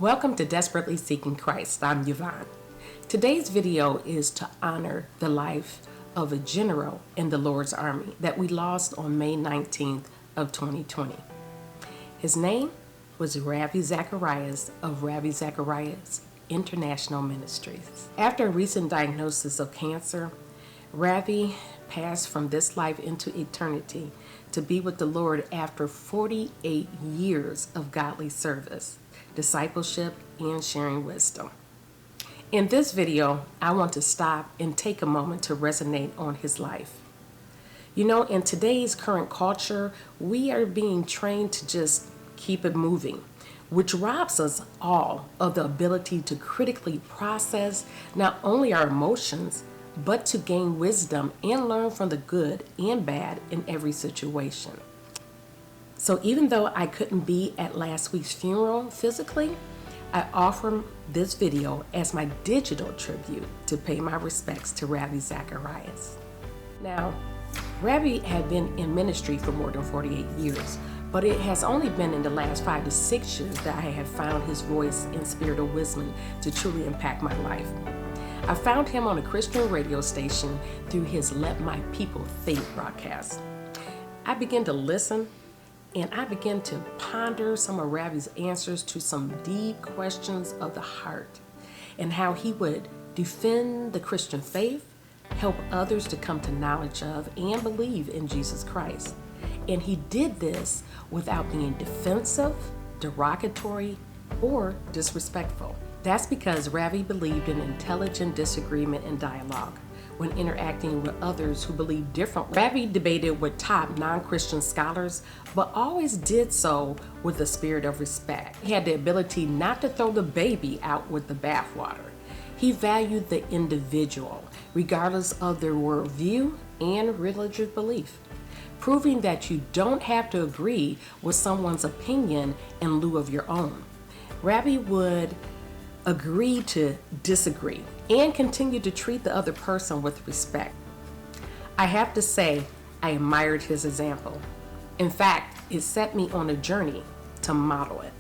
Welcome to Desperately Seeking Christ. I'm Yvonne. Today's video is to honor the life of a general in the Lord's Army that we lost on May 19th of 2020. His name was Ravi Zacharias of Ravi Zacharias International Ministries. After a recent diagnosis of cancer, Ravi passed from this life into eternity to be with the Lord after 48 years of godly service, discipleship, and sharing wisdom. In this video, I want to stop and take a moment to resonate on his life. You know, in today's current culture, we are being trained to just keep it moving, which robs us all of the ability to critically process not only our emotions, but to gain wisdom and learn from the good and bad in every situation. So even though I couldn't be at last week's funeral physically, I offer this video as my digital tribute to pay my respects to Ravi Zacharias. Now, Ravi had been in ministry for more than 48 years, but it has only been in the last 5 to 6 years that I have found his voice and spirit of wisdom to truly impact my life. I found him on a Christian radio station through his Let My People Think broadcast. I began to listen and I began to ponder some of Ravi's answers to some deep questions of the heart and how he would defend the Christian faith, help others to come to knowledge of and believe in Jesus Christ. And he did this without being defensive, derogatory, or disrespectful. That's because Ravi believed in intelligent disagreement and dialogue when interacting with others who believed differently. Ravi debated with top non-Christian scholars, but always did so with a spirit of respect. He had the ability not to throw the baby out with the bathwater. He valued the individual, regardless of their worldview and religious belief, proving that you don't have to agree with someone's opinion in lieu of your own. Ravi would agree to disagree and continue to treat the other person with respect. I have to say, I admired his example. In fact, it set me on a journey to model it.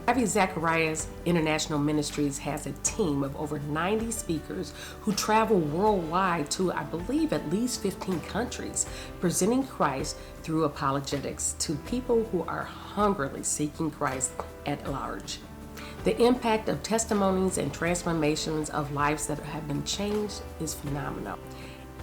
Ravi Zacharias International Ministries has a team of over 90 speakers who travel worldwide to, I believe, at least 15 countries, presenting Christ through apologetics to people who are hungrily seeking Christ at large. The impact of testimonies and transformations of lives that have been changed is phenomenal.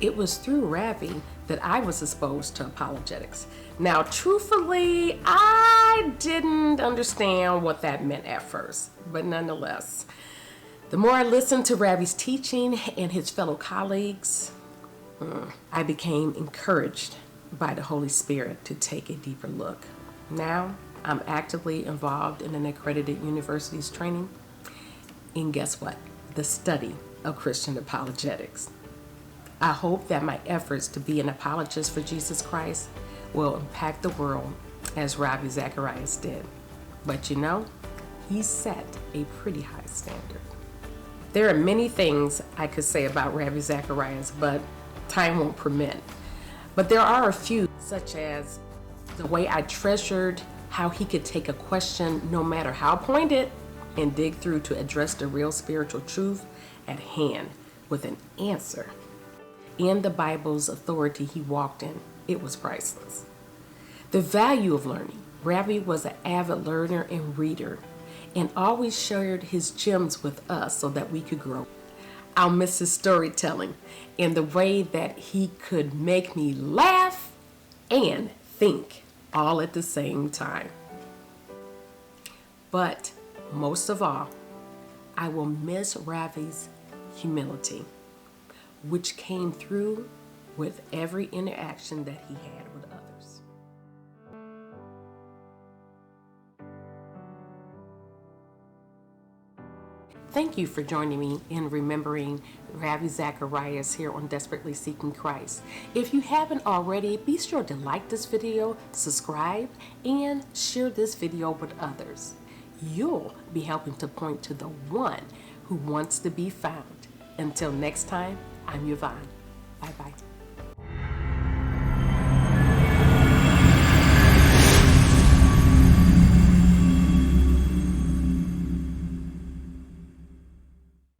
It was through Ravi that I was exposed to apologetics. Now, truthfully, I didn't understand what that meant at first, but nonetheless, the more I listened to Ravi's teaching and his fellow colleagues, I became encouraged by the Holy Spirit to take a deeper look. Now, I'm actively involved in an accredited university's training, and guess what? The study of Christian apologetics. I hope that my efforts to be an apologist for Jesus Christ will impact the world as Ravi Zacharias did. But you know, he set a pretty high standard. There are many things I could say about Ravi Zacharias, but time won't permit. But there are a few, such as the way I treasured how he could take a question, no matter how pointed, and dig through to address the real spiritual truth at hand with an answer. In the Bible's authority he walked in, it was priceless. The value of learning. Ravi was an avid learner and reader, and always shared his gems with us so that we could grow. I'll miss his storytelling and the way that he could make me laugh and think all at the same time. But most of all, I will miss Ravi's humility, which came through with every interaction that he had with others. Thank you for joining me in remembering Ravi Zacharias here on Desperately Seeking Christ. If you haven't already, be sure to like this video, subscribe, and share this video with others. You'll be helping to point to the one who wants to be found. Until next time, I'm Yvonne. Bye-bye.